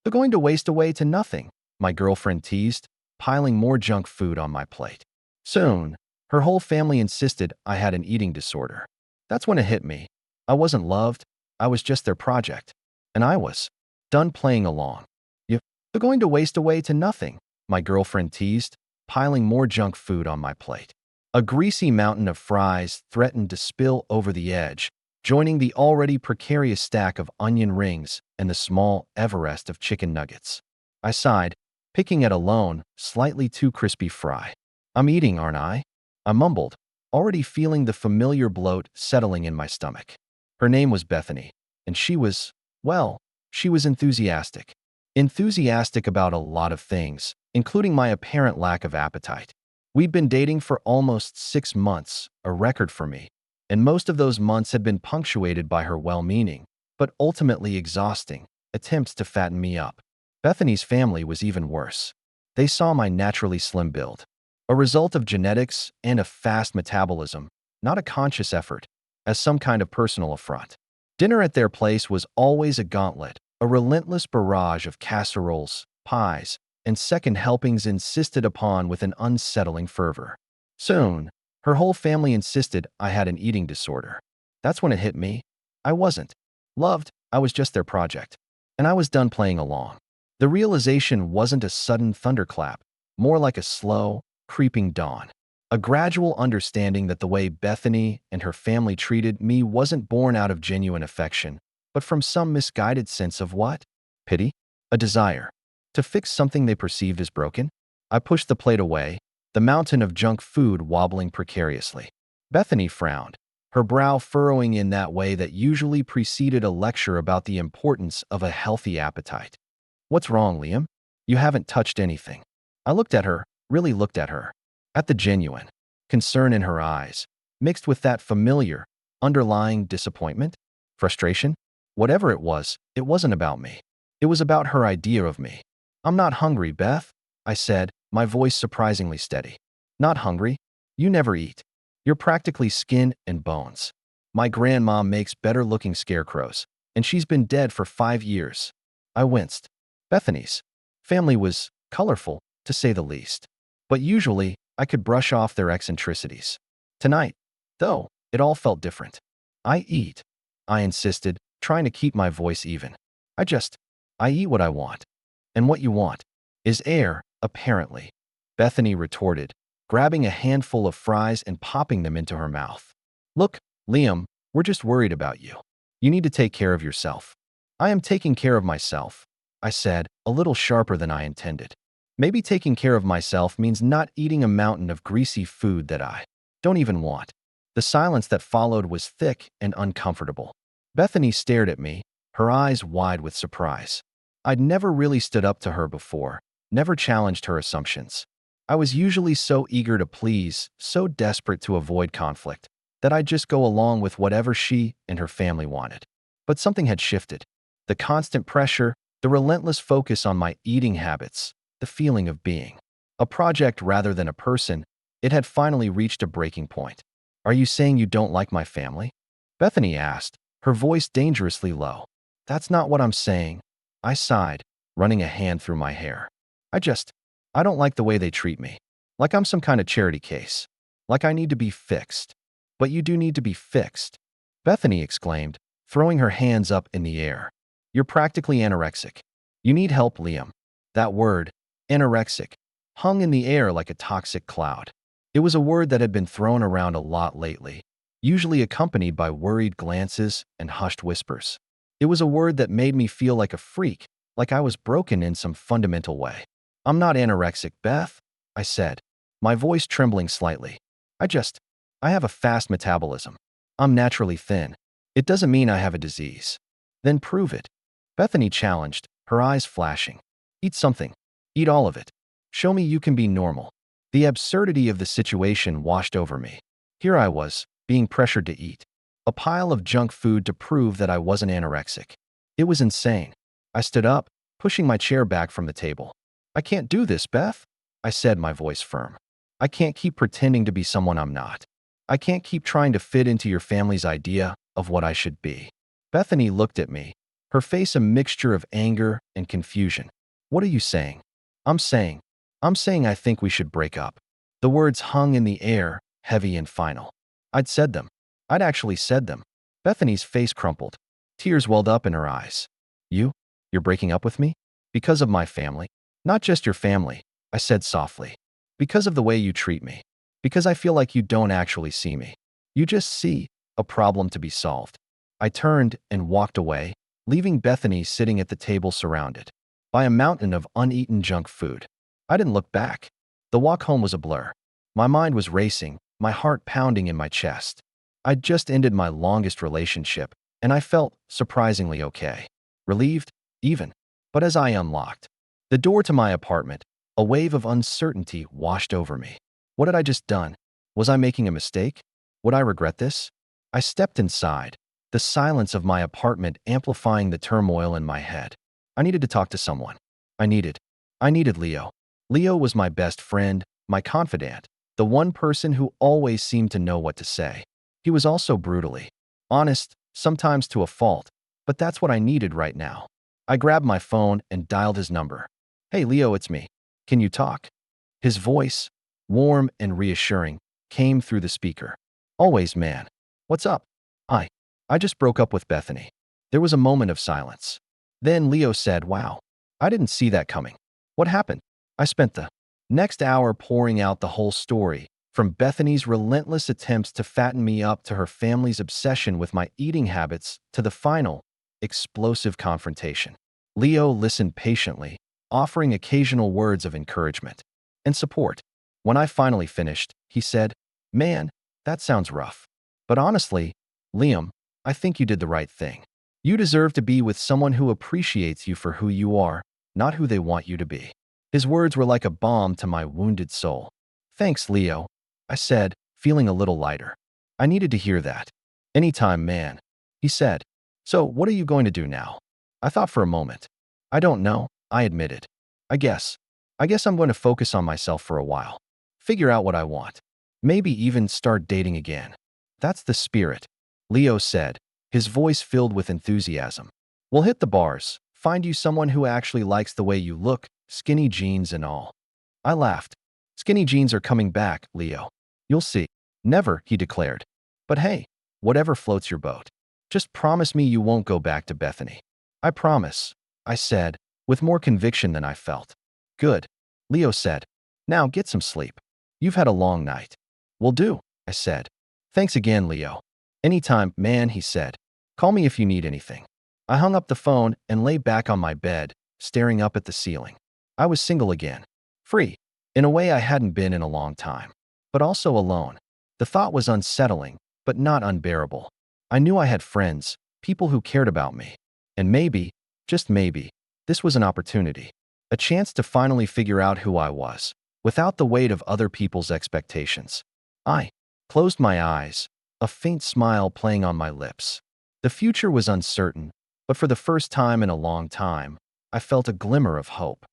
They're going to waste away to nothing, my girlfriend teased, piling more junk food on my plate. Soon, her whole family insisted I had an eating disorder. That's when it hit me. I wasn't loved, I was just their project. And I was done playing along. They're going to waste away to nothing, my girlfriend teased, piling more junk food on my plate. A greasy mountain of fries threatened to spill over the edge, joining the already precarious stack of onion rings and the small Everest of chicken nuggets. I sighed, picking at a lone, slightly too crispy fry. I'm eating, aren't I? I mumbled, already feeling the familiar bloat settling in my stomach. Her name was Bethany, and she was, well, she was enthusiastic. Enthusiastic about a lot of things, including my apparent lack of appetite. We'd been dating for almost 6 months, a record for me, and most of those months had been punctuated by her well-meaning, but ultimately exhausting, attempts to fatten me up. Bethany's family was even worse. They saw my naturally slim build, a result of genetics and a fast metabolism, not a conscious effort, as some kind of personal affront. Dinner at their place was always a gauntlet, a relentless barrage of casseroles, pies, and second helpings insisted upon with an unsettling fervor. Soon, her whole family insisted I had an eating disorder. That's when it hit me. I wasn't loved, I was just their project. And I was done playing along. The realization wasn't a sudden thunderclap, more like a slow, creeping dawn. A gradual understanding that the way Bethany and her family treated me wasn't born out of genuine affection, but from some misguided sense of what? Pity? A desire to fix something they perceived as broken? I pushed the plate away, the mountain of junk food wobbling precariously. Bethany frowned, her brow furrowing in that way that usually preceded a lecture about the importance of a healthy appetite. What's wrong, Liam? You haven't touched anything. I looked at her, really looked at her. At the genuine concern in her eyes, mixed with that familiar, underlying disappointment, frustration. Whatever it wasn't about me. It was about her idea of me. I'm not hungry, Beth, I said, my voice surprisingly steady. Not hungry? You never eat. You're practically skin and bones. My grandma makes better-looking scarecrows, and she's been dead for 5 years. I winced. Bethany's family was colorful, to say the least. But usually, I could brush off their eccentricities. Tonight, though, it all felt different. I eat, I insisted, trying to keep my voice even. I eat what I want. And what you want is air, apparently, Bethany retorted, grabbing a handful of fries and popping them into her mouth. Look, Liam, we're just worried about you. You need to take care of yourself. I am taking care of myself, I said, a little sharper than I intended. Maybe taking care of myself means not eating a mountain of greasy food that I don't even want. The silence that followed was thick and uncomfortable. Bethany stared at me, her eyes wide with surprise. I'd never really stood up to her before, never challenged her assumptions. I was usually so eager to please, so desperate to avoid conflict, that I'd just go along with whatever she and her family wanted. But something had shifted. The constant pressure, the relentless focus on my eating habits, the feeling of being a project rather than a person, it had finally reached a breaking point. Are you saying you don't like my family? Bethany asked, her voice dangerously low. That's not what I'm saying. I sighed, running a hand through my hair. I don't like the way they treat me. Like I'm some kind of charity case. Like I need to be fixed. But you do need to be fixed, Bethany exclaimed, throwing her hands up in the air. You're practically anorexic. You need help, Liam. That word, anorexic, hung in the air like a toxic cloud. It was a word that had been thrown around a lot lately, usually accompanied by worried glances and hushed whispers. It was a word that made me feel like a freak, like I was broken in some fundamental way. I'm not anorexic, Beth, I said, my voice trembling slightly. I have a fast metabolism. I'm naturally thin. It doesn't mean I have a disease. Then prove it. Bethany challenged, her eyes flashing. Eat something. Eat all of it. Show me you can be normal. The absurdity of the situation washed over me. Here I was, being pressured to eat a pile of junk food to prove that I wasn't anorexic. It was insane. I stood up, pushing my chair back from the table. I can't do this, Beth, I said, my voice firm. I can't keep pretending to be someone I'm not. I can't keep trying to fit into your family's idea of what I should be. Bethany looked at me, her face a mixture of anger and confusion. What are you saying? I'm saying, I'm saying I think we should break up. The words hung in the air, heavy and final. I'd said them. I'd actually said them. Bethany's face crumpled. Tears welled up in her eyes. You're breaking up with me? Because of my family? Not just your family, I said softly. Because of the way you treat me. Because I feel like you don't actually see me. You just see a problem to be solved. I turned and walked away, leaving Bethany sitting at the table surrounded by a mountain of uneaten junk food. I didn't look back. The walk home was a blur. My mind was racing, my heart pounding in my chest. I'd just ended my longest relationship, and I felt surprisingly okay. Relieved, even. But as I unlocked the door to my apartment, a wave of uncertainty washed over me. What had I just done? Was I making a mistake? Would I regret this? I stepped inside, the silence of my apartment amplifying the turmoil in my head. I needed to talk to someone. I needed Leo. Leo was my best friend, my confidant, the one person who always seemed to know what to say. He was also brutally honest, sometimes to a fault, but that's what I needed right now. I grabbed my phone and dialed his number. Hey Leo, it's me. Can you talk? His voice, warm and reassuring, came through the speaker. Always, man. What's up? I just broke up with Bethany. There was a moment of silence. Then Leo said, wow, I didn't see that coming. What happened? I spent the next hour pouring out the whole story, from Bethany's relentless attempts to fatten me up to her family's obsession with my eating habits to the final, explosive confrontation. Leo listened patiently, offering occasional words of encouragement and support. When I finally finished, he said, man, that sounds rough. But honestly, Liam, I think you did the right thing. You deserve to be with someone who appreciates you for who you are, not who they want you to be. His words were like a balm to my wounded soul. Thanks, Leo, I said, feeling a little lighter. I needed to hear that. Anytime, man, he said. So what are you going to do now? I thought for a moment. I don't know, I admitted. I guess I'm going to focus on myself for a while. Figure out what I want. Maybe even start dating again. That's the spirit, Leo said, his voice filled with enthusiasm. We'll hit the bars, find you someone who actually likes the way you look, skinny jeans and all. I laughed. Skinny jeans are coming back, Leo. You'll see. Never, he declared. But hey, whatever floats your boat. Just promise me you won't go back to Bethany. I promise, I said, with more conviction than I felt. Good, Leo said. Now get some sleep. You've had a long night. Will do, I said. Thanks again, Leo. Anytime, man, he said. Call me if you need anything. I hung up the phone and lay back on my bed, staring up at the ceiling. I was single again. Free, in a way I hadn't been in a long time. But also alone. The thought was unsettling, but not unbearable. I knew I had friends, people who cared about me. And maybe, just maybe, this was an opportunity. A chance to finally figure out who I was, without the weight of other people's expectations. I closed my eyes, a faint smile playing on my lips. The future was uncertain, but for the first time in a long time, I felt a glimmer of hope.